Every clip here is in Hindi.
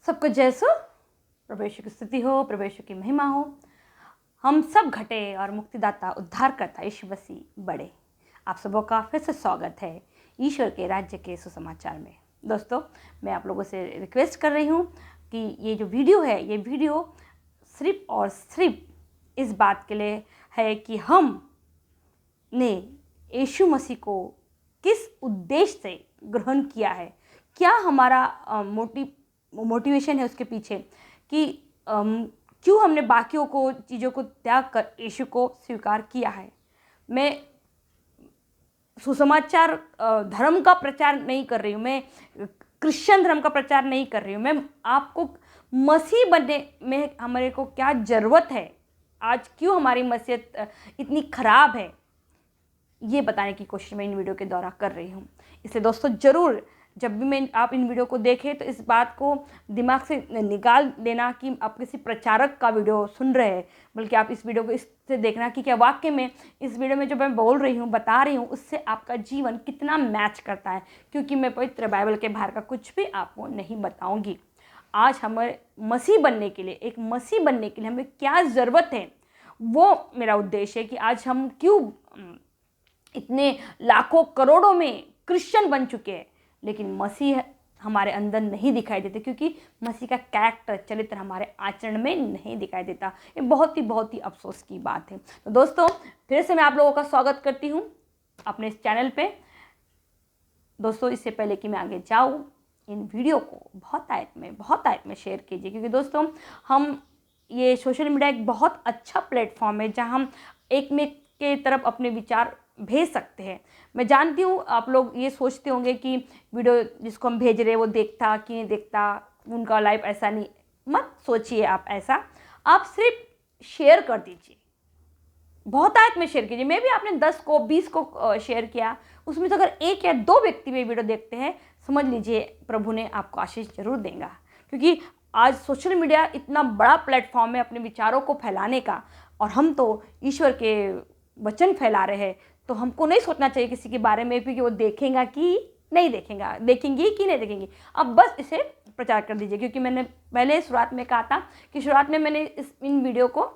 सबको जैसो प्रभु यीशु की स्तुति हो, प्रभु यीशु की महिमा हो। हम सब घटे और मुक्तिदाता उद्धार करता यीशु मसीह बड़े। आप सबों का फिर से स्वागत है ईश्वर के राज्य के सुसमाचार में। दोस्तों, मैं आप लोगों से रिक्वेस्ट कर रही हूँ कि ये जो वीडियो है, ये वीडियो सिर्फ और सिर्फ इस बात के लिए है कि हम ने यीशु मसीह को किस उद्देश्य से ग्रहण किया है, क्या हमारा मोटिवेशन है उसके पीछे कि क्यों हमने बाकियों को चीज़ों को त्याग कर यीशु को स्वीकार किया है। मैं सुसमाचार धर्म का प्रचार नहीं कर रही हूँ, मैं क्रिश्चियन धर्म का प्रचार नहीं कर रही हूँ। मैं आपको मसीह बनने में हमारे को क्या ज़रूरत है, आज क्यों हमारी मसीहत इतनी ख़राब है, ये बताने की कोशिश मैं इन वीडियो के द्वारा कर रही हूँ। इसलिए दोस्तों, ज़रूर जब भी आप इन वीडियो को देखें तो इस बात को दिमाग से निकाल देना कि आप किसी प्रचारक का वीडियो सुन रहे हैं, बल्कि आप इस वीडियो को इससे देखना कि क्या वाकई में इस वीडियो में जो मैं बोल रही हूँ, बता रही हूँ, उससे आपका जीवन कितना मैच करता है। क्योंकि मैं पवित्र बाइबल के बाहर का कुछ भी आपको नहीं बताऊँगी। आज हमें मसीह बनने के लिए, एक मसीह बनने के लिए हमें क्या ज़रूरत है, वो मेरा उद्देश्य है कि आज हम क्यों इतने लाखों करोड़ों में क्रिश्चियन बन चुके हैं, लेकिन मसीह हमारे अंदर नहीं दिखाई देते, क्योंकि मसीह का कैरेक्टर, चरित्र हमारे आचरण में नहीं दिखाई देता। ये बहुत ही अफसोस की बात है। तो दोस्तों, फिर से मैं आप लोगों का स्वागत करती हूँ अपने इस चैनल पे। दोस्तों, इससे पहले कि मैं आगे जाऊँ, इन वीडियो को बहुत आयत में शेयर कीजिए, क्योंकि दोस्तों हम ये सोशल मीडिया एक बहुत अच्छा प्लेटफॉर्म है जहाँ हम एक में के तरफ अपने विचार भेज सकते हैं। मैं जानती हूँ आप लोग ये सोचते होंगे कि वीडियो जिसको हम भेज रहे हैं वो देखता कि नहीं देखता, उनका लाइफ ऐसा नहीं। मत सोचिए आप ऐसा, आप सिर्फ शेयर कर दीजिए, बहुत आयत में शेयर कीजिए। मैं भी आपने 10 को 20 को शेयर किया, उसमें से अगर 1 या 2 व्यक्ति भी वीडियो देखते हैं, समझ लीजिए प्रभु ने आपको आशीष जरूर देगा। क्योंकि आज सोशल मीडिया इतना बड़ा प्लेटफॉर्म है अपने विचारों को फैलाने का, और हम तो ईश्वर के वचन फैला रहे हैं। तो हमको नहीं सोचना चाहिए किसी के बारे में भी कि वो देखेगा कि नहीं देखेगा, देखेंगी कि नहीं देखेंगी। अब बस इसे प्रचार कर दीजिए। क्योंकि मैंने पहले शुरुआत में कहा था कि शुरुआत में मैंने इन वीडियो को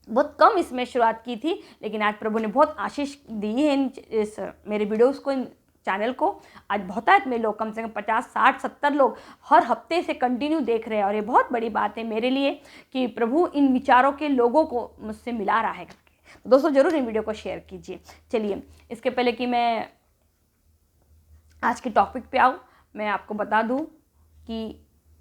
बहुत कम इसमें शुरुआत की थी, लेकिन आज प्रभु ने बहुत आशीष दी है इस मेरे वीडियोज़ को, इन चैनल को। आज बहुत में लोग, कम से कम 50, 60, 70 लोग हर हफ्ते से कंटिन्यू देख रहे हैं, और ये बहुत बड़ी बात है मेरे लिए कि प्रभु इन विचारों के लोगों को मुझसे मिला रहा है। तो दोस्तों, ज़रूर इन वीडियो को शेयर कीजिए। चलिए, इसके पहले कि मैं आज के टॉपिक पे आऊँ, मैं आपको बता दूँ कि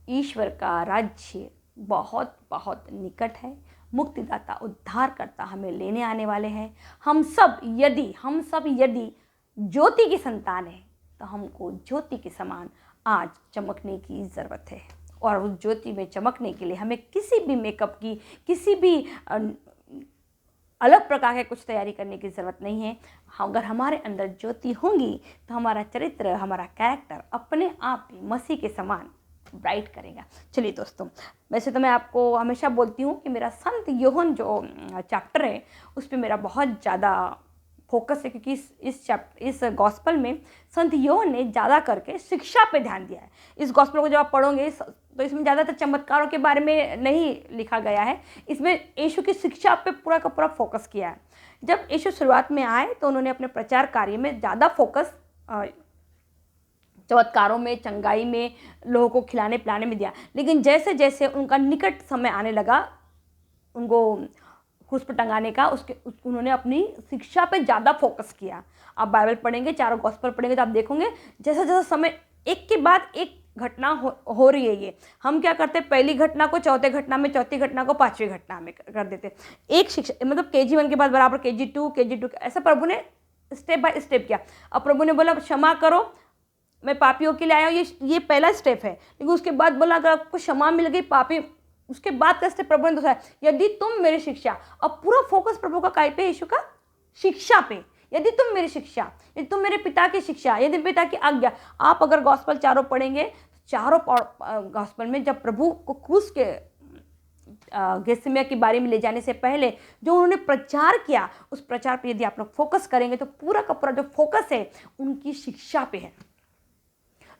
ईश्वर का राज्य बहुत निकट है। मुक्तिदाता, उद्धारकर्ता हमें लेने आने वाले हैं। हम सब यदि ज्योति की संतान है, तो हमको ज्योति के समान आज चमकने की ज़रूरत है। और उस ज्योति में चमकने के लिए हमें किसी भी मेकअप की, किसी भी अलग प्रकार के कुछ तैयारी करने की ज़रूरत नहीं है। अगर हमारे अंदर ज्योति होंगी तो हमारा चरित्र, हमारा कैरेक्टर अपने आप ही मसीह के समान ब्राइट करेगा। चलिए दोस्तों, वैसे तो मैं आपको हमेशा बोलती हूँ कि मेरा संत यूहन्ना जो चैप्टर है उस पर मेरा बहुत ज़्यादा फोकस है, क्योंकि इस गॉस्पल में संत यूहन्ना ने ज़्यादा करके शिक्षा पे ध्यान दिया है। इस गॉस्पल को जब आप पढ़ोगे तो इसमें ज़्यादातर चमत्कारों के बारे में नहीं लिखा गया है, इसमें यीशु की शिक्षा पे पूरा का पूरा फोकस किया है। जब यीशु शुरुआत में आए तो उन्होंने अपने प्रचार कार्य में ज़्यादा फोकस चमत्कारों में, चंगाई में, लोगों को खिलाने पिलाने में दिया। लेकिन जैसे जैसे उनका निकट समय आने लगा उनको क्रूस पर टंगाने का, उन्होंने अपनी शिक्षा पे ज़्यादा फोकस किया। आप बाइबल पढ़ेंगे, चारों गॉस्पल पढ़ेंगे, तो आप देखोगे जैसा जैसा समय एक के बाद एक घटना हो रही है। ये हम क्या करते हैं, पहली घटना को चौथे घटना में, चौथी घटना को पांचवी घटना में कर देते। एक शिक्षा मतलब KG1 के बाद बराबर KG2 ऐसा प्रभु ने स्टेप बाय स्टेप किया। अब प्रभु ने बोला क्षमा करो, मैं पापियों के लिए आया हूँ, ये पहला स्टेप है। लेकिन उसके बाद बोला अगर आपको क्षमा मिल गई पापी, उसके बाद का स्टेप प्रभु ने दूसरा, यदि तुम मेरी शिक्षा। अब पूरा फोकस प्रभु का काय पे, यीशु का शिक्षा पे। यदि तुम मेरी शिक्षा, यदि तुम मेरे पिता की शिक्षा, यदि पिता की आज्ञा। आप अगर गॉस्पल चारों पढ़ेंगे, चारों गॉस्पल में जब प्रभु को क्रूस के गेत्सेमनी की बारी में ले जाने से पहले जो उन्होंने प्रचार किया, उस प्रचार पे यदि आप लोग फोकस करेंगे तो पूरा का पूरा जो फोकस है उनकी शिक्षा पे है।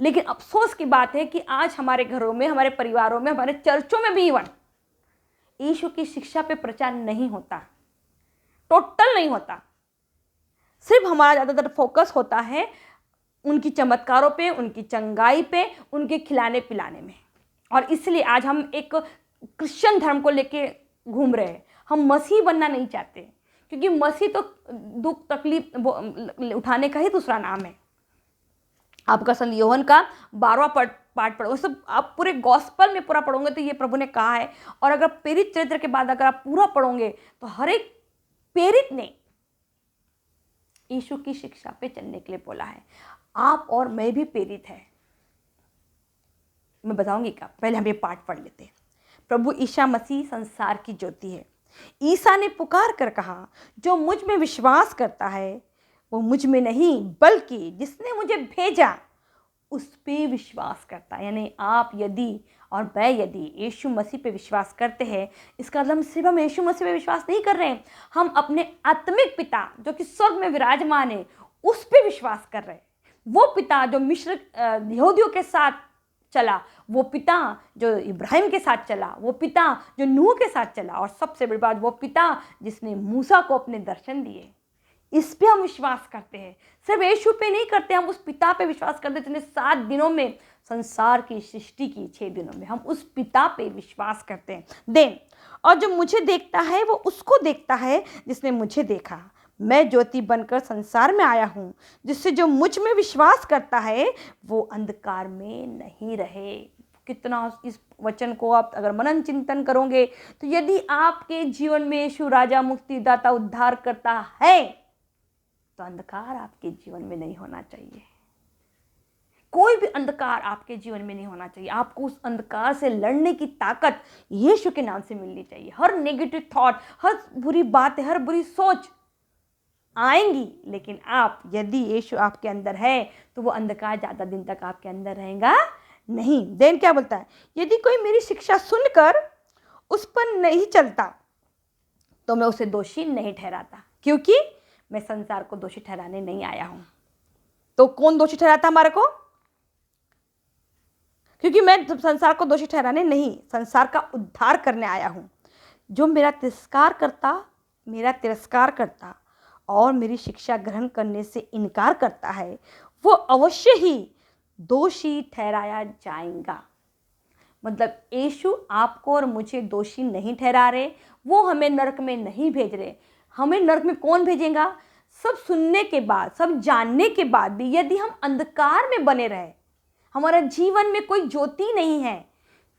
लेकिन अफसोस की बात है कि आज हमारे घरों में, हमारे परिवारों में, हमारे चर्चों में भी इवन यीशु की शिक्षा पे प्रचार नहीं होता, टोटल नहीं होता। सिर्फ हमारा ज़्यादातर फोकस होता है उनकी चमत्कारों पे, उनकी चंगाई पे, उनके खिलाने पिलाने में। और इसलिए आज हम एक क्रिश्चियन धर्म को लेके घूम रहे हैं। हम मसीह बनना नहीं चाहते, क्योंकि मसीह तो दुख तकलीफ उठाने का ही दूसरा नाम है। आपका संत योहन का 12वां पाठ पढ़ो, सब आप पूरे गॉस्पल में पूरा पढ़ोगे तो ये प्रभु ने कहा है। और अगर प्रेरित चरित्र के बाद अगर आप पूरा पढ़ोगे तो हर एक प्रेरित ने यीशु की शिक्षा पे चलने के लिए बोला है। आप और मैं भी प्रेरित है। मैं बताऊंगी क्या, पहले हम ये पाठ पढ़ लेते हैं। प्रभु ईसा मसीह संसार की ज्योति है। ईसा ने पुकार कर कहा, जो मुझ में विश्वास करता है वो मुझ में नहीं बल्कि जिसने मुझे भेजा उस पे विश्वास करता है। यानी आप यदि और मैं यदि यीशु मसीह पे विश्वास करते हैं, इसका मतलब सिर्फ हम यीशु मसीह पे विश्वास नहीं कर रहे हैं, हम अपने आत्मिक पिता जो कि स्वर्ग में विराजमान है उस पे विश्वास कर रहे हैं। वो पिता जो मिस्र यहूदियों के साथ चला, वो पिता जो इब्राहिम के साथ चला, वो पिता जो नूह के साथ चला, और सबसे बड़ी बात वो पिता जिसने मूसा को अपने दर्शन दिए, इस पे हम विश्वास करते हैं। सिर्फ यीशु पे नहीं करते, हम उस पिता पे विश्वास करते जिसने 7 दिनों में संसार की सृष्टि की, 6 दिनों में। हम उस पिता पे विश्वास करते हैं। देन और जो मुझे देखता है वो उसको देखता है जिसने मुझे देखा। मैं ज्योति बनकर संसार में आया हूँ, जिससे जो मुझ में विश्वास करता है वो अंधकार में नहीं रहे। कितना इस वचन को आप अगर मनन चिंतन करोगे तो यदि आपके जीवन में यीशु राजा, मुक्तिदाता, उद्धार करता है तो अंधकार आपके जीवन में नहीं होना चाहिए। कोई भी अंधकार आपके जीवन में नहीं होना चाहिए। आपको उस अंधकार से लड़ने की ताकत यीशु के नाम से मिलनी चाहिए। हर नेगेटिव थॉट, हर बुरी बातें, हर बुरी सोच आएंगी, लेकिन आप यदि यीशु आपके अंदर है तो वो अंधकार ज़्यादा दिन तक आपके अंदर रहेगा नहीं। देन क्या बोलता है, यदि कोई मेरी शिक्षा सुनकर उस पर नहीं चलता तो मैं उसे दोषी नहीं ठहराता, क्योंकि मैं संसार को दोषी ठहराने नहीं आया हूं। तो कौन दोषी ठहराता हमारे को? क्योंकि मैं संसार को दोषी ठहराने नहीं, संसार का उद्धार करने आया हूं। जो मेरा तिरस्कार करता और मेरी शिक्षा ग्रहण करने से इनकार करता है वो अवश्य ही दोषी ठहराया जाएगा। मतलब यीशु आपको और मुझे दोषी नहीं ठहरा रहे, वो हमें नरक में नहीं भेज रहे। हमें नरक में कौन भेजेगा? सब सुनने के बाद, सब जानने के बाद भी यदि हम अंधकार में बने रहे, हमारा जीवन में कोई ज्योति नहीं है,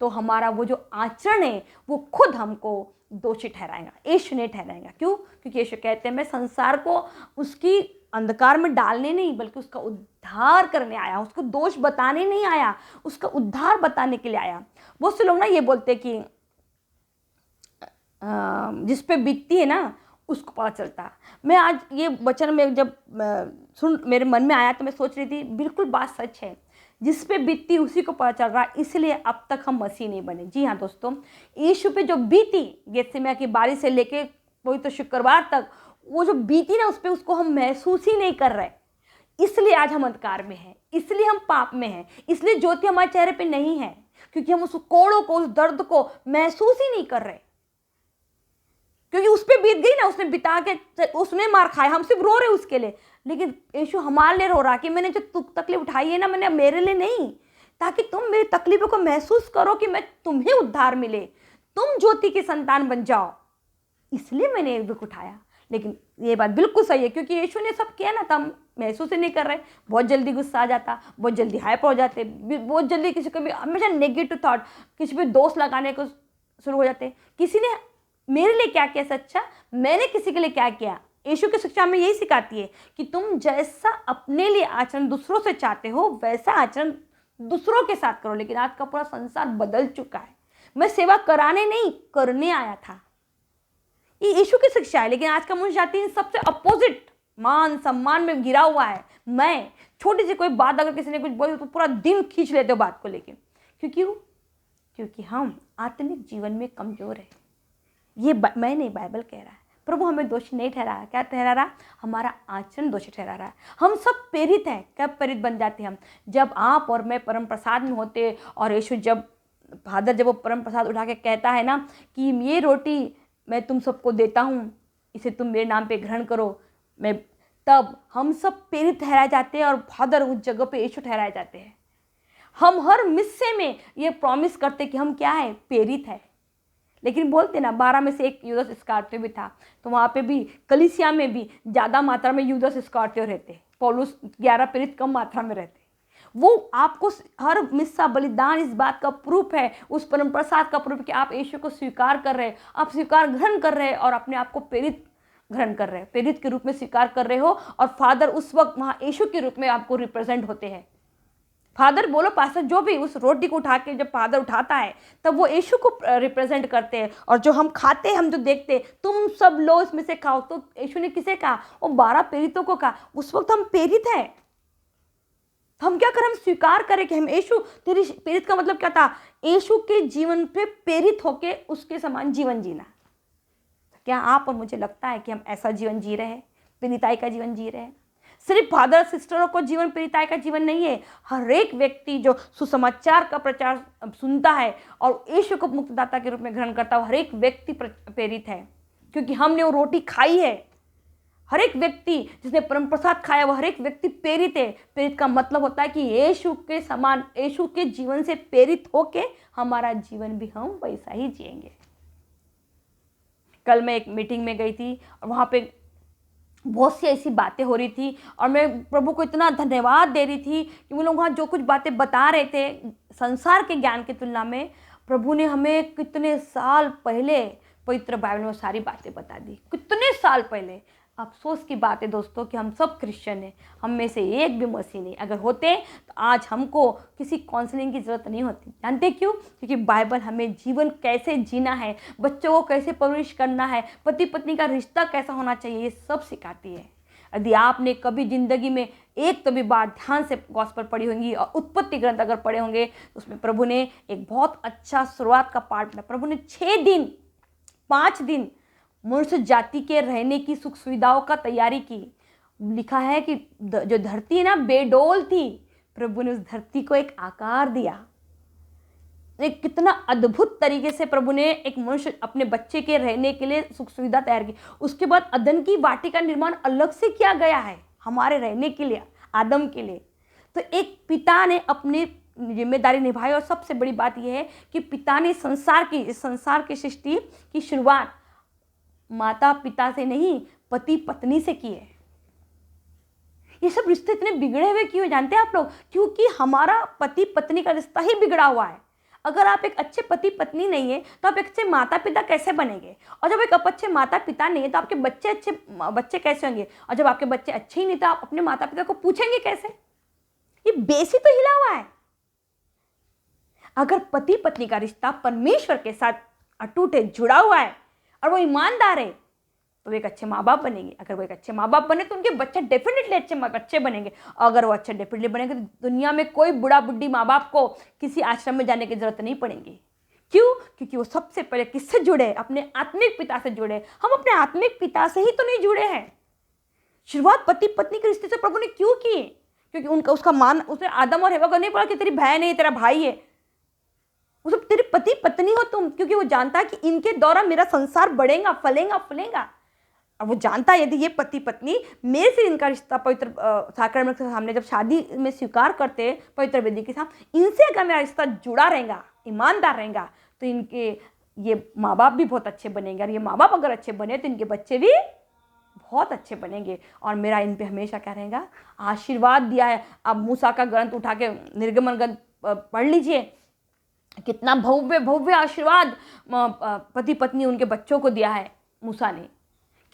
तो हमारा वो जो आचरण है वो खुद हमको दोषी ठहराएगा, यीशु नहीं ठहराएगा। क्यों? क्योंकि यीशु कहते हैं मैं संसार को उसकी अंधकार में डालने नहीं बल्कि उसका उद्धार करने आया, उसको दोष बताने नहीं आया, उसका उद्धार बताने के लिए आया। बहुत से लोग ना ये बोलते कि जिस पे बीतती है ना उसको पता चलता। मैं आज ये वचन में जब मेरे मन में आया तो मैं सोच रही थी बिल्कुल बात सच है, जिस पे बीतती उसी को पता चल रहा है, इसलिए अब तक हम मसीह नहीं बने। जी हाँ दोस्तों, यीशु पे जो बीती गेत्सेमनी की बारी से लेके वही तो शुक्रवार तक वो जो बीती ना उस पर उसको हम महसूस ही नहीं कर रहे, इसलिए आज हम अंधकार में हैं, इसलिए हम पाप में हैं, इसलिए ज्योति हमारे चेहरे पे नहीं है, क्योंकि हम उस कोड़ों को, उस दर्द को महसूस ही नहीं कर रहे, क्योंकि उस पर बीत गई ना, उसने बिता के, उसने मार खाया, हम सिर्फ रो रहे उसके लिए। लेकिन यीशु हमारे लिए रो रहा कि मैंने जो तकलीफ उठाई है ना, मैंने मेरे लिए नहीं, ताकि तुम मेरी तकलीफों को महसूस करो कि मैं तुम्हें उद्धार मिले, तुम ज्योति की संतान बन जाओ, इसलिए मैंने ये दुख उठाया। लेकिन ये बात बिल्कुल सही है, क्योंकि यीशु ने सब किया ना, तो हम महसूस ही नहीं कर रहे। बहुत जल्दी गुस्सा आ जाता, बहुत जल्दी हाइपर हो जाते, बहुत जल्दी किसी को भी हमेशा नेगेटिव थॉट, किसी पे दोष लगाने को शुरू हो जाते। किसी ने मेरे लिए क्या किया सच्चा, मैंने किसी के लिए क्या किया। यीशु की शिक्षा में यही सिखाती है कि तुम जैसा अपने लिए आचरण दूसरों से चाहते हो वैसा आचरण दूसरों के साथ करो। लेकिन आज का पूरा संसार बदल चुका है। मैं सेवा कराने नहीं, करने आया था, ये यीशु की शिक्षा है। लेकिन आज का मनुष्य जाति सबसे अपोजिट, मान सम्मान में गिरा हुआ है। मैं छोटी सी कोई बात अगर किसी ने कुछ बोली तो पूरा दिन खींच लेते हो बात को लेके। क्योंकि हम आत्मिक जीवन में कमजोर है। ये मैं नहीं, बाइबल कह रहा है। प्रभु हमें दोषी नहीं ठहरा रहा। क्या ठहरा रहा? हमारा आचरण दोषी ठहरा रहा है। हम सब प्रेरित हैं। कब प्रेरित बन जाते हैं हम? जब आप और मैं परम प्रसाद में होते और यीशु जब फादर जब वो परम प्रसाद उठा के कहता है ना कि ये रोटी मैं तुम सबको देता हूँ, इसे तुम मेरे नाम पे ग्रहण करो, मैं तब हम सब प्रेरित ठहराए जाते हैं और फादर उस जगह पे यीशु ठहराए जाते हैं। हम हर मिस्से में ये प्रॉमिस करते कि हम क्या है? प्रेरित है। लेकिन बोलते ना 12 में से एक यूदास इस्करियोती भी था, तो वहाँ पे भी कलीसिया में भी ज़्यादा मात्रा में यूदास इस्करियोती रहते, पौलुस 11 प्रेरित कम मात्रा में रहते। वो आपको हर मिस्सा बलिदान इस बात का प्रूफ है, उस परम प्रसाद का प्रूफ कि आप यीशु को स्वीकार कर रहे हैं, आप स्वीकार ग्रहण कर रहे हैं और अपने आप को प्रेरित ग्रहण कर रहे हैं, प्रेरित के रूप में स्वीकार कर रहे हो। और फादर उस वक्त वहाँ यीशु के रूप में आपको रिप्रेजेंट होते हैं। फादर बोलो पास्टर, जो भी उस रोटी को उठा के जब फादर उठाता है तब वो यीशु को रिप्रेजेंट करते हैं। और जो हम खाते हैं, हम जो देखते हैं, तुम सब लो इसमें से खाओ, तो यीशु ने किसे कहा? वो 12 प्रेरितों को कहा। उस वक्त हम प्रेरित हैं। तो हम क्या करें? हम स्वीकार करें कि हम यीशु, तेरी प्रेरित का मतलब क्या था? यीशु के जीवन पे प्रेरित होके उसके समान जीवन जीना। तो क्या आप और मुझे लगता है कि हम ऐसा जीवन जी रहे हैं, प्रेरिताई का जीवन जी रहे हैं? सिर्फ फादर सिस्टरों को जीवन प्रेरिताई का जीवन नहीं है। हर एक व्यक्ति जो सुसमाचार का प्रचार सुनता है और यीशु को मुक्तिदाता के रूप में ग्रहण करता है, हर एक व्यक्ति प्रेरित है, क्योंकि हमने वो रोटी खाई है। हर एक व्यक्ति जिसने परम प्रसाद खाया, वह हर एक व्यक्ति प्रेरित है। प्रेरित का मतलब होता है कि यीशु के समान, यीशु के जीवन से प्रेरित होके हमारा जीवन भी हम वैसा ही जिएंगे। कल मैं एक मीटिंग में गई थी और वहाँ पे बहुत सी ऐसी बातें हो रही थी और मैं प्रभु को इतना धन्यवाद दे रही थी कि वो लोग वहाँ जो कुछ बातें बता रहे थे संसार के ज्ञान की तुलना में, प्रभु ने हमें कितने साल पहले पवित्र बाइबल में सारी बातें बता दी। कितने साल पहले। अफसोस की बात है दोस्तों कि हम सब क्रिश्चियन हैं, हम में से एक भी मसीह नहीं। अगर होते तो आज हमको किसी काउंसलिंग की ज़रूरत नहीं होती। जानते क्यों? क्योंकि बाइबल हमें जीवन कैसे जीना है, बच्चों को कैसे परवरिश करना है, पति पत्नी का रिश्ता कैसा होना चाहिए, ये सब सिखाती है। यदि आपने कभी ज़िंदगी में एक तो भी बार ध्यान से गॉस्पेल पढ़ी होंगी और उत्पत्ति ग्रंथ अगर पढ़े होंगे तो उसमें प्रभु ने एक बहुत अच्छा शुरुआत का पार्ट बनाया। प्रभु ने 5 दिन मनुष्य जाति के रहने की सुख सुविधाओं का तैयारी की। लिखा है कि जो धरती ना बेडोल थी, प्रभु ने उस धरती को एक आकार दिया। एक कितना अद्भुत तरीके से प्रभु ने एक मनुष्य अपने बच्चे के रहने के लिए सुख सुविधा तैयार की। उसके बाद अदन की वाटी का निर्माण अलग से किया गया है हमारे रहने के लिए, आदम के लिए। तो एक पिता ने अपनी जिम्मेदारी निभाई और सबसे बड़ी बात यह है कि पिता ने संसार की सृष्टि की शुरुआत माता पिता से नहीं, पति पत्नी से की है। ये सब रिश्ते इतने बिगड़े हुए क्यों जानते हैं आप लोग? क्योंकि हमारा पति पत्नी का रिश्ता ही बिगड़ा हुआ है। अगर आप एक अच्छे पति पत्नी नहीं है तो आप एक अच्छे माता पिता कैसे बनेंगे? और जब एक अच्छे माता पिता नहीं है तो आपके बच्चे कैसे होंगे? और जब आपके बच्चे अच्छे ही नहीं तो आप अपने माता पिता को पूछेंगे कैसे? ये बेस ही तो हिला हुआ है। अगर पति पत्नी का रिश्ता परमेश्वर के साथ अटूट है, जुड़ा हुआ है और वो ईमानदार है तो वो एक अच्छे माँ बाप बनेंगे। अगर वो एक अच्छे माँ बाप बने तो उनके बच्चे डेफिनेटली अच्छे बनेंगे। अगर वो अच्छे डेफिनेटली बनेंगे तो दुनिया में कोई बुढ़ा बुढ़ी माँ बाप को किसी आश्रम में जाने की जरूरत नहीं पड़ेगी। क्यों? क्योंकि वो सबसे पहले किससे जुड़े? अपने आत्मिक पिता से जुड़े। हम अपने आत्मिक पिता से ही तो नहीं जुड़े हैं। शुरुआत पति पत्नी के रिश्ते से प्रभु ने क्यों की? क्योंकि उसने आदम और हवा को नहीं बोला कि तेरी बहन है, तेरा भाई है, वो तेरे पति पत्नी हो तुम, क्योंकि वो जानता है कि इनके द्वारा मेरा संसार बढ़ेगा, फलेगा। अब वो जानता है यदि ये पति पत्नी मेरे से इनका रिश्ता पवित्र साक्रामेंट के सामने जब शादी में स्वीकार करते हैं पवित्र वेदी के साथ, इनसे अगर मेरा रिश्ता जुड़ा रहेगा, ईमानदार रहेगा, तो इनके ये माँ बाप भी बहुत अच्छे बनेंगे। और ये माँ बाप अगर अच्छे बने तो इनके बच्चे भी बहुत अच्छे बनेंगे। और मेरा इन पे हमेशा क्या रहेगा? आशीर्वाद दिया है। आप मूसा का ग्रंथ उठा के निर्गमन ग्रंथ पढ़ लीजिए, कितना भव्य भव्य आशीर्वाद पति पत्नी उनके बच्चों को दिया है मूसा ने।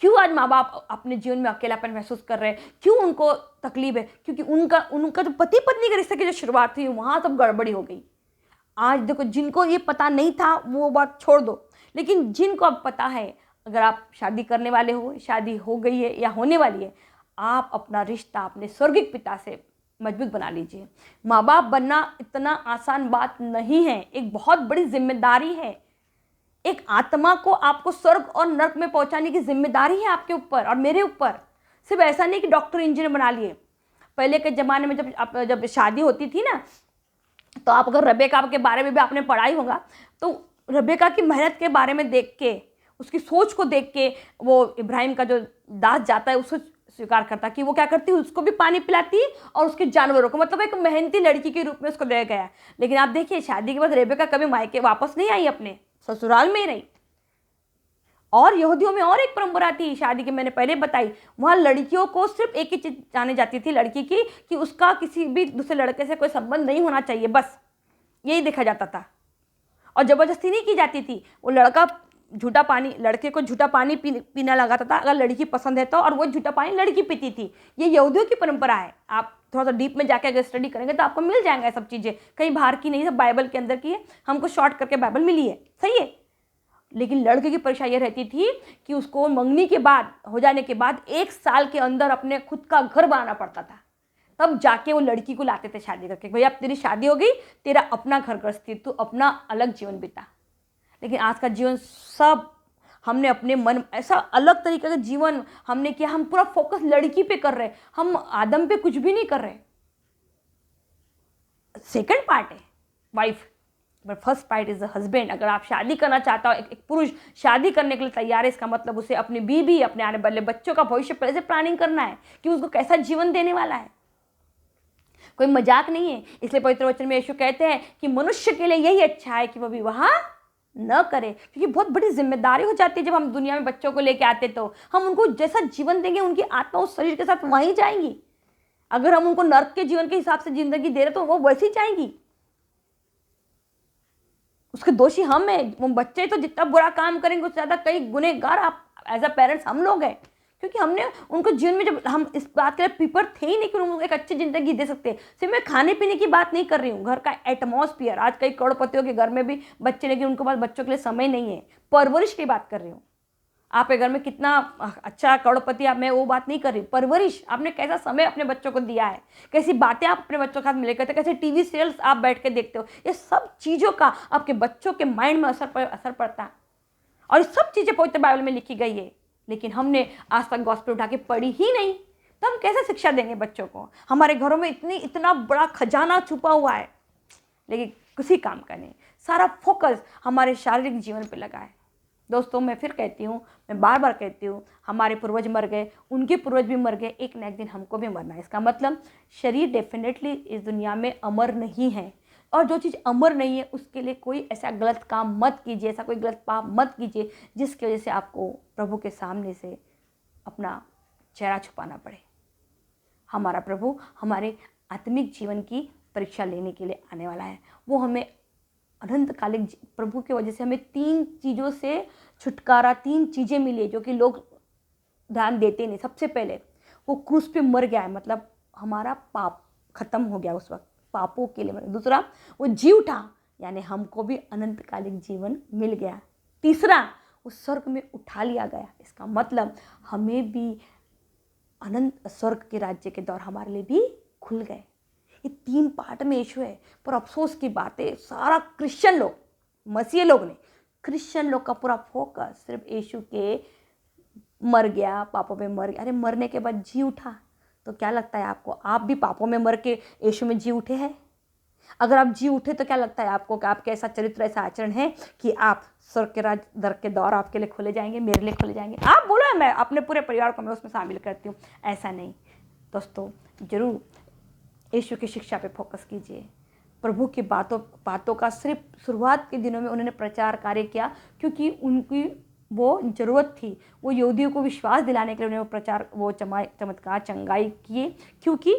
क्यों आज माँ बाप अपने जीवन में अकेलापन महसूस कर रहे हैं? क्यों उनको तकलीफ है? क्योंकि उनका जो पति पत्नी के रिश्ते की जो शुरुआत थी वहाँ सब गड़बड़ी हो गई। आज देखो, जिनको ये पता नहीं था वो बात छोड़ दो, लेकिन जिनको अब पता है, अगर आप शादी करने वाले हो, शादी हो गई है या होने वाली है, आप अपना रिश्ता अपने स्वर्गिक पिता से मजबूत बना लीजिए। माँ बाप बनना इतना आसान बात नहीं है, एक बहुत बड़ी जिम्मेदारी है। एक आत्मा को आपको स्वर्ग और नर्क में पहुंचाने की जिम्मेदारी है आपके ऊपर और मेरे ऊपर। सिर्फ ऐसा नहीं कि डॉक्टर इंजीनियर बना लिए। पहले के ज़माने में जब शादी होती थी ना, तो आप अगर रबेका के बारे में भी आपने पढ़ाई होगा, तो रबेका की मेहनत के बारे में देख के, उसकी सोच को देख के वो इब्राहिम का जो दास जाता है उसको स्वीकार करता कि वो क्या करती, उसको भी पानी पिलाती और उसके जानवरों को, मतलब एक मेहनती लड़की के रूप में उसको दिया गया। लेकिन आप देखिए शादी के बाद रेबेका कभी मायके वापस नहीं आई, अपने ससुराल में ही रही। और यहूदियों में और एक परंपरा थी शादी की, मैंने पहले बताई, वहाँ लड़कियों को सिर्फ एक ही चीज़ जानी जाती थी लड़की की, कि उसका किसी भी दूसरे लड़के से कोई संबंध नहीं होना चाहिए, बस यही देखा जाता था। और ज़बरदस्ती नहीं की जाती थी। वो लड़का झूठा पानी, लड़के को झूठा पानी पीना लगाता था अगर लड़की पसंद है तो, और वो झूठा पानी लड़की पीती थी। ये यहूदियों की परंपरा है। आप थोड़ा सा डीप में जाके अगर स्टडी करेंगे तो आपको मिल जाएंगे सब चीज़ें, कहीं बाहर की नहीं, सब बाइबल के अंदर की है, हमको शॉर्ट करके बाइबल मिली है, सही है। लेकिन लड़के की परेशानी ये रहती थी कि उसको मंगनी के बाद, हो जाने के बाद 1 साल के अंदर अपने खुद का घर बनाना पड़ता था, तब जाके वो लड़की को लाते थे शादी करके, भैया अब तेरी शादी हो गई, तेरा अपना घर गृहस्थी, तू अपना अलग जीवन बिता। लेकिन आज का जीवन सब हमने अपने मन, ऐसा अलग तरीके का जीवन हमने किया, हम पूरा फोकस लड़की पे कर रहे हैं, हम आदम पे कुछ भी नहीं कर रहे। सेकंड पार्ट है wife, but first part is the husband. अगर आप शादी करना चाहता हो, एक पुरुष शादी करने के लिए तैयार है, इसका मतलब उसे अपनी बीवी, अपने आने वाले बच्चों का भविष्य पहले से प्लानिंग करना है कि उसको कैसा जीवन देने वाला है। कोई मजाक नहीं है। इसलिए पवित्र वचन में यीशु कहते हैं कि मनुष्य के लिए यही अच्छा है कि वह विवाह न करे, क्योंकि बहुत बड़ी जिम्मेदारी हो जाती है। जब हम दुनिया में बच्चों को लेके आते तो हम उनको जैसा जीवन देंगे, उनकी आत्मा उस शरीर के साथ वहीं जाएंगी। अगर हम उनको नर्क के जीवन के हिसाब से जिंदगी दे रहे तो वो वैसी जाएंगी। उसके दोषी हम हैं। वो बच्चे तो जितना बुरा काम करेंगे उससे ज़्यादा कई गुनहगार आप एज अ पेरेंट्स हम लोग हैं, क्योंकि हमने उनको जीवन में, जब हम इस बात के लिए प्रिपेयर थे ही नहीं कि उनको एक अच्छी ज़िंदगी दे सकते। सिर्फ मैं खाने पीने की बात नहीं कर रही हूँ, घर का एटमॉस्फेयर। आज कई करोड़पतियों के घर में भी बच्चे, लेकिन उनके पास बच्चों के लिए समय नहीं है। परवरिश की बात कर रही हूँ। आपके घर में कितना अच्छा करोड़पति, आप, मैं वो बात नहीं कर रही। परवरिश, आपने कैसा समय अपने बच्चों को दिया है, कैसी बातें आप अपने बच्चों के साथ मिले करते, कैसे टीवी सीरियल्स आप बैठ के देखते हो, ये सब चीज़ों का आपके बच्चों के माइंड में असर पड़ता है। और ये सब चीज़ें पवित्र बाइबल में लिखी गई है, लेकिन हमने आज तक गॉस्पेल उठा के पढ़ी ही नहीं। तो हम कैसे शिक्षा देंगे बच्चों को? हमारे घरों में इतना बड़ा खजाना छुपा हुआ है, लेकिन किसी काम का नहीं। सारा फोकस हमारे शारीरिक जीवन पे लगा है। दोस्तों, मैं फिर कहती हूँ, मैं बार बार कहती हूँ, हमारे पूर्वज मर गए, उनके पूर्वज भी मर गए, एक न एक दिन हमको भी मरना है। इसका मतलब शरीर डेफिनेटली इस दुनिया में अमर नहीं है, और जो चीज़ अमर नहीं है उसके लिए कोई ऐसा गलत काम मत कीजिए, ऐसा कोई गलत पाप मत कीजिए जिसकी वजह से आपको प्रभु के सामने से अपना चेहरा छुपाना पड़े। हमारा प्रभु हमारे आत्मिक जीवन की परीक्षा लेने के लिए आने वाला है। वो हमें अनंतकालिक प्रभु की वजह से हमें 3 चीज़ों से छुटकारा, 3 चीज़ें मिली जो कि लोग ध्यान देते नहीं। सबसे पहले वो क्रूस पे मर गया है, मतलब हमारा पाप खत्म हो गया उस वक्त, पापों के लिए। दूसरा, वो जी उठा, यानी हमको भी अनंतकालिक जीवन मिल गया। तीसरा, वो स्वर्ग में उठा लिया गया, इसका मतलब हमें भी अनंत स्वर्ग के राज्य के द्वार हमारे लिए भी खुल गए। ये 3 पार्ट में यीशु है। पर अफसोस की बात है, सारा क्रिश्चियन लोग, मसीही लोग ने, क्रिश्चियन लोग का पूरा फोकस सिर्फ यीशु के मर गया, पापों में मर गया। अरे मरने के बाद जी उठा, तो क्या लगता है आपको, आप भी पापों में मर के यीशु में जी उठे हैं? अगर आप जी उठे तो क्या लगता है आपको कि आपके ऐसा चरित्र, ऐसा आचरण है कि आप स्वर्ग के राज दर के द्वार आपके लिए खोले जाएंगे, मेरे लिए खोले जाएंगे? आप बोलो, मैं अपने पूरे परिवार को मैं उसमें शामिल करती हूँ। ऐसा नहीं दोस्तों, जरूर यीशु की शिक्षा पे फोकस कीजिए। प्रभु की बातों का सिर्फ शुरुआत के दिनों में उन्होंने प्रचार कार्य किया, क्योंकि उनकी वो ज़रूरत थी। वो यहूदियों को विश्वास दिलाने के लिए उन्होंने वो चमत्कार चंगाई किए, क्योंकि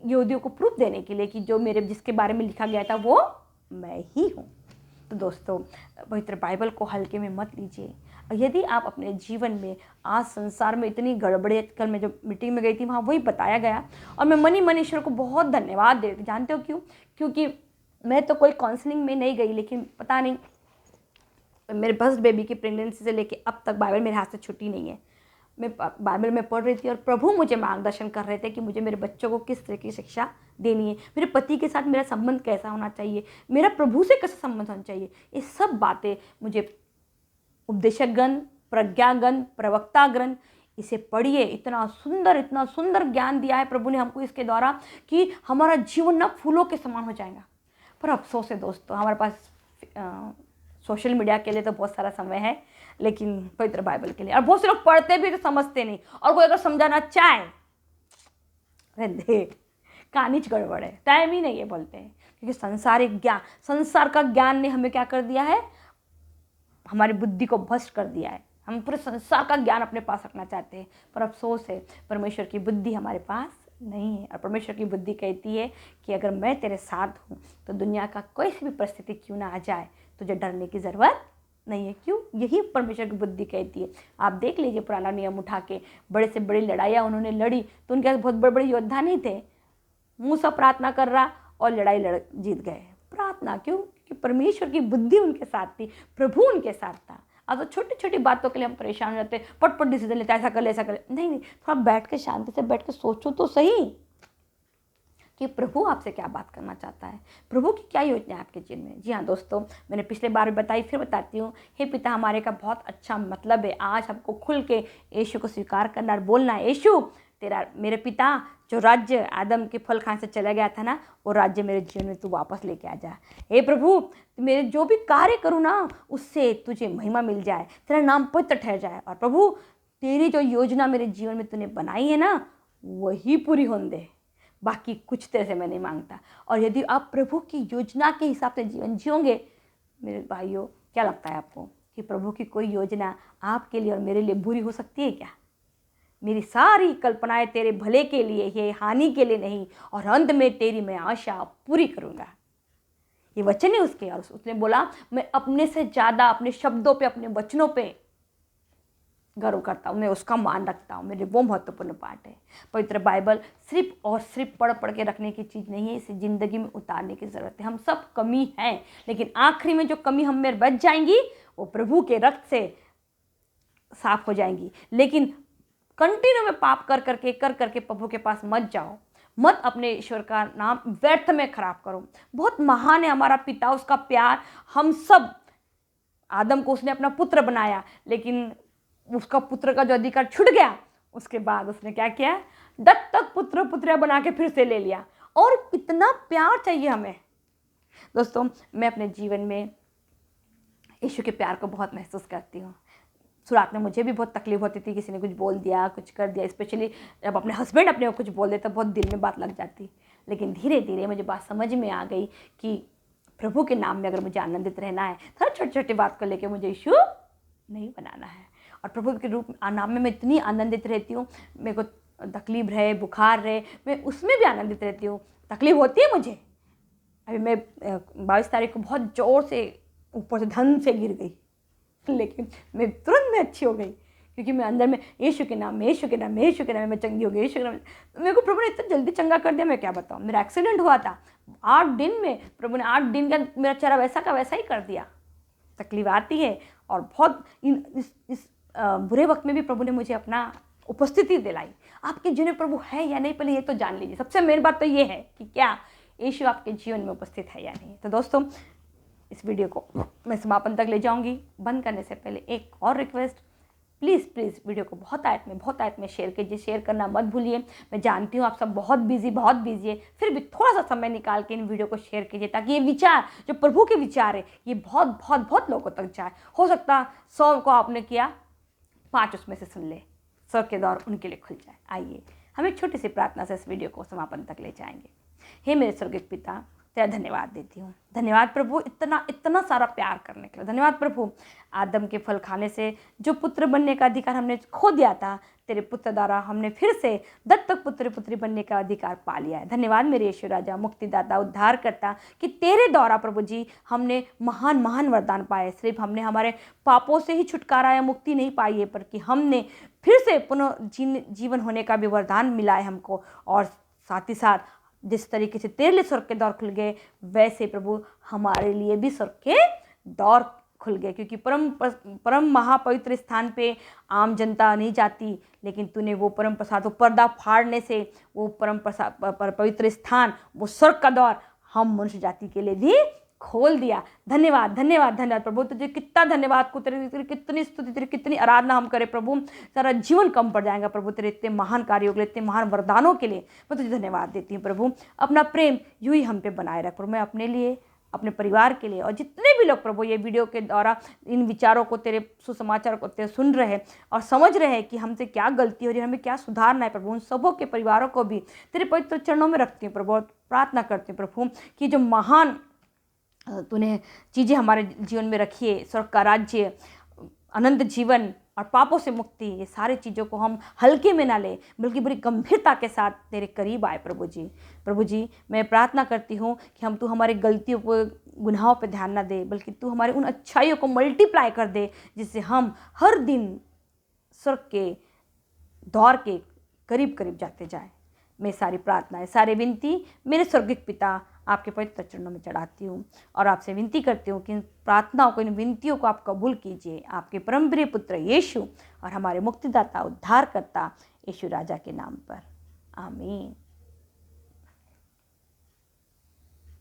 यहूदियों को प्रूफ देने के लिए कि जो जिसके बारे में लिखा गया था वो मैं ही हूँ। तो दोस्तों, पवित्र बाइबल को हल्के में मत लीजिए। यदि आप अपने जीवन में, आज संसार में इतनी गड़बड़ी, कल मैं जो मीटिंग में गई थी वहाँ वही बताया गया, और मैं मन ही मन ईश्वर को बहुत धन्यवाद देती। जानते हो क्यों? क्योंकि मैं तो कोई काउंसलिंग में नहीं गई, लेकिन पता नहीं मेरे फर्स्ट बेबी की प्रेगनेंसी से लेके अब तक बाइबल मेरे हाथ से छुट्टी नहीं है। मैं बाइबल में पढ़ रही थी और प्रभु मुझे मार्गदर्शन कर रहे थे कि मुझे मेरे बच्चों को किस तरह की शिक्षा देनी है, मेरे पति के साथ मेरा संबंध कैसा होना चाहिए, मेरा प्रभु से कैसा संबंध होना चाहिए। ये सब बातें मुझे उपदेशकगण, प्रज्ञागण, प्रवक्तागण, इसे पढ़िए। इतना सुंदर ज्ञान दिया है प्रभु ने हमको इसके द्वारा कि हमारा जीवन ना फूलों के समान हो जाएगा। पर अफसोस है दोस्तों, हमारे पास सोशल मीडिया के लिए तो बहुत सारा समय है, लेकिन पवित्र बाइबल के लिए, और बहुत से लोग पढ़ते भी तो समझते नहीं, और कोई अगर समझाना चाहे, कहानीच गड़बड़ है, टाइम ही नहीं है बोलते हैं। क्योंकि संसारिक ज्ञान, संसार का ज्ञान ने हमें क्या कर दिया है, हमारी बुद्धि को भ्रष्ट कर दिया है। हम पूरे संसार का ज्ञान अपने पास रखना चाहते हैं, पर अफसोस है परमेश्वर की बुद्धि हमारे पास नहीं है। और परमेश्वर की बुद्धि कहती है कि अगर मैं तेरे साथ हूँ तो दुनिया का कोई सी भी परिस्थिति क्यों ना आ जाए, तुझे डरने की ज़रूरत नहीं है। क्यों? यही परमेश्वर की बुद्धि कहती है। आप देख लीजिए पुराना नियम उठा के, बड़े से बड़ी लड़ाइयाँ उन्होंने लड़ी, तो उनके बहुत बड़े बड़े योद्धा नहीं थे। मूसा प्रार्थना कर रहा और लड़ाई जीत गए। प्रार्थना क्यों? कि परमेश्वर की बुद्धि उनके साथ थी, प्रभु उनके साथ था। अब तो छोटी छोटी बातों के लिए हम परेशान हो जाते, पट डिसीजन लेते, ऐसा कर ले, ऐसा कर ले। नहीं, थोड़ा बैठ के शांति से बैठ के सोचो तो सही कि प्रभु आपसे क्या बात करना चाहता है, प्रभु की क्या योजना है आपके जीवन में। जी हाँ दोस्तों, मैंने पिछले बार भी बताई, फिर बताती हूँ। हे पिता हमारे का बहुत अच्छा मतलब है आज हमको खुल के यीशु को स्वीकार करना और बोलना है, यीशु तेरा, मेरे पिता जो राज्य आदम के फल खाने से चला गया था ना, वो राज्य मेरे जीवन में तू वापस लेके आ जा। हे प्रभु, मेरे जो भी कार्य करूँ ना, उससे तुझे महिमा मिल जाए, तेरा नाम पवित्र ठहर जाए। और प्रभु तेरी जो योजना मेरे जीवन में तूने बनाई है ना, वही पूरी होने दे, बाकी कुछ तेरे से मैं नहीं मांगता। और यदि आप प्रभु की योजना के हिसाब से जीवन जियोगे, मेरे भाइयों, क्या लगता है आपको कि प्रभु की कोई योजना आपके लिए और मेरे लिए बुरी हो सकती है क्या? मेरी सारी कल्पनाएं तेरे भले के लिए है, हानि के लिए नहीं, और अंत में तेरी मैं आशा पूरी करूँगा। ये वचन है उसके। और उसने बोला, मैं अपने से ज़्यादा अपने शब्दों पे, अपने वचनों पे गर्व करता हूँ, मैं उसका मान रखता हूँ। मेरे वो महत्वपूर्ण पाठ है। पवित्र बाइबल सिर्फ और सिर्फ पढ़ के रखने की चीज़ नहीं है, इसे ज़िंदगी में उतारने की ज़रूरत है। हम सब कमी हैं, लेकिन आखिरी में जो कमी हम में बच जाएंगी वो प्रभु के रक्त से साफ हो जाएंगी। लेकिन कंटिन्यू में पाप कर करके प्रभु के पास मत जाओ, मत अपने ईश्वर का नाम व्यर्थ में खराब करो। बहुत महान है हमारा पिता, उसका प्यार। हम सब, आदम को उसने अपना पुत्र बनाया, लेकिन उसका पुत्र का जो अधिकार छूट गया, उसके बाद उसने क्या किया, दत्तक पुत्र पुत्रिया बना के फिर से ले लिया। और कितना प्यार चाहिए हमें दोस्तों। मैं अपने जीवन में यीशु के प्यार को बहुत महसूस करती हूँ। शुरुआत में मुझे भी बहुत तकलीफ होती थी, किसी ने कुछ बोल दिया, कुछ कर दिया, स्पेशली जब अपने हस्बैंड अपने को कुछ बोल देते, बहुत दिल में बात लग जाती। लेकिन धीरे धीरे मुझे बात समझ में आ गई कि प्रभु के नाम में अगर मुझे आनंदित रहना है, हर छोटी छोटी बात को लेकर मुझे यीशु नहीं बनाना है। और प्रभु के रूप नाम में मैं इतनी आनंदित रहती हूँ, मेरे को तकलीफ रहे, बुखार रहे, मैं उसमें भी आनंदित रहती हूँ। तकलीफ होती है मुझे, अभी मैं 22 तारीख को बहुत ज़ोर से ऊपर से धन से गिर गई, लेकिन मैं तुरंत में अच्छी हो गई, क्योंकि मैं अंदर में यीशु के नाम में, यीशु के नाम में, यीशु के नाम में मैं चंगी हो गई। यीशु के नाम में मेरे को प्रभु ने इतना जल्दी चंगा कर दिया, मैं क्या बताऊँ। मेरा एक्सीडेंट हुआ था 8 दिन में, प्रभु ने 8 दिन का मेरा चेहरा वैसा का वैसा ही कर दिया। तकलीफ आती है, और बहुत इस बुरे वक्त में भी प्रभु ने मुझे अपना उपस्थिति दिलाई। आपके जीवन में प्रभु है या नहीं, पहले ये तो जान लीजिए। सबसे मेन बात तो ये है कि क्या यीशु आपके जीवन में उपस्थित है या नहीं। तो दोस्तों, इस वीडियो को मैं समापन तक ले जाऊंगी। बंद करने से पहले एक और रिक्वेस्ट, प्लीज़ वीडियो को बहुत आयत में शेयर कीजिए। शेयर करना मत भूलिए। मैं जानती हूँ आप सब बहुत बिजी है, फिर भी थोड़ा सा समय निकाल के इन वीडियो को शेयर कीजिए, ताकि ये विचार, जो प्रभु के विचार है, ये बहुत लोगों तक जाए। हो सकता 100 को आपने किया, 5 उसमें से सुन ले, 100 के दौर उनके लिए खुल जाए। आइए हम एक छोटी सी प्रार्थना से इस वीडियो को समापन तक ले जाएंगे। हे मेरे स्वर्गीय पिता, तेरा धन्यवाद देती हूँ। धन्यवाद प्रभु इतना सारा प्यार करने के लिए। धन्यवाद प्रभु, आदम के फल खाने से जो पुत्र बनने का अधिकार हमने खो दिया था, तेरे पुत्र द्वारा हमने फिर से दत्तक पुत्र पुत्री बनने का अधिकार पा लिया है। धन्यवाद मेरे यीशु राजा, मुक्तिदाता, उद्धार करता, कि तेरे द्वारा प्रभु जी हमने महान वरदान पाए। सिर्फ हमने हमारे पापों से ही छुटकारा या मुक्ति नहीं पाई है, बल्कि हमने फिर से पुनः जीवन होने का भी वरदान मिला है हमको। और साथ ही साथ जिस तरीके से तेरे लिए स्वर्ग के द्वार खुल गए, वैसे प्रभु हमारे लिए भी स्वर्ग के द्वार खुल गए। क्योंकि परम महापवित्र स्थान पे आम जनता नहीं जाती, लेकिन तूने वो परम प्रसाद, वो पर्दा फाड़ने से वो परम प्रसाद पवित्र स्थान, वो स्वर्ग का द्वार हम मनुष्य जाति के लिए भी खोल दिया। धन्यवाद धन्यवाद धन्यवाद प्रभु, तुझे कितना धन्यवाद को, तेरी कितनी स्तुति, तेरी कितनी आराधना हम करें प्रभु, सारा जीवन कम पड़ जाएगा प्रभु। तेरे इतने महान कार्यों के लिए, इतने महान वरदानों के लिए मैं तुझे धन्यवाद देती हूँ प्रभु। अपना प्रेम यूँ ही हम पे बनाए रख प्रभु। मैं अपने लिए, अपने परिवार के लिए और जितने भी लोग प्रभु ये वीडियो के द्वारा इन विचारों को, तेरे सुसमाचार को सुन रहे हैं और समझ रहे हैं कि हमसे क्या गलती हो रही है, हमें क्या सुधारना है प्रभु, उन सबों के परिवारों को भी तेरे पवित्र चरणों में रखती हूँ प्रभु। और प्रार्थना करती हूँ प्रभु कि जो महान तूने चीज़ें हमारे जीवन में रखी है, स्वर्ग का राज्य, अनंत जीवन और पापों से मुक्ति, ये सारी चीज़ों को हम हल्के में ना ले, बल्कि बड़ी गंभीरता के साथ तेरे करीब आए प्रभु जी। प्रभु जी, मैं प्रार्थना करती हूँ कि तू हमारी गलतियों को, गुनाहों पे ध्यान ना दे, बल्कि तू हमारे उन अच्छाइयों को मल्टीप्लाई कर दे, जिससे हम हर दिन स्वर्ग के द्वार के करीब करीब जाते जाए। मैं सारी प्रार्थनाएं, सारी विनती मेरे स्वर्गिक पिता आपके पवित्र चरणों में चढ़ाती हूँ और आपसे विनती करती हूँ कि इन प्रार्थनाओं को, इन विनतियों को आप कबूल कीजिए, आपके परम प्रिय पुत्र यीशु और हमारे मुक्तिदाता, उद्धारकर्ता यीशु राजा के नाम पर, आमीन।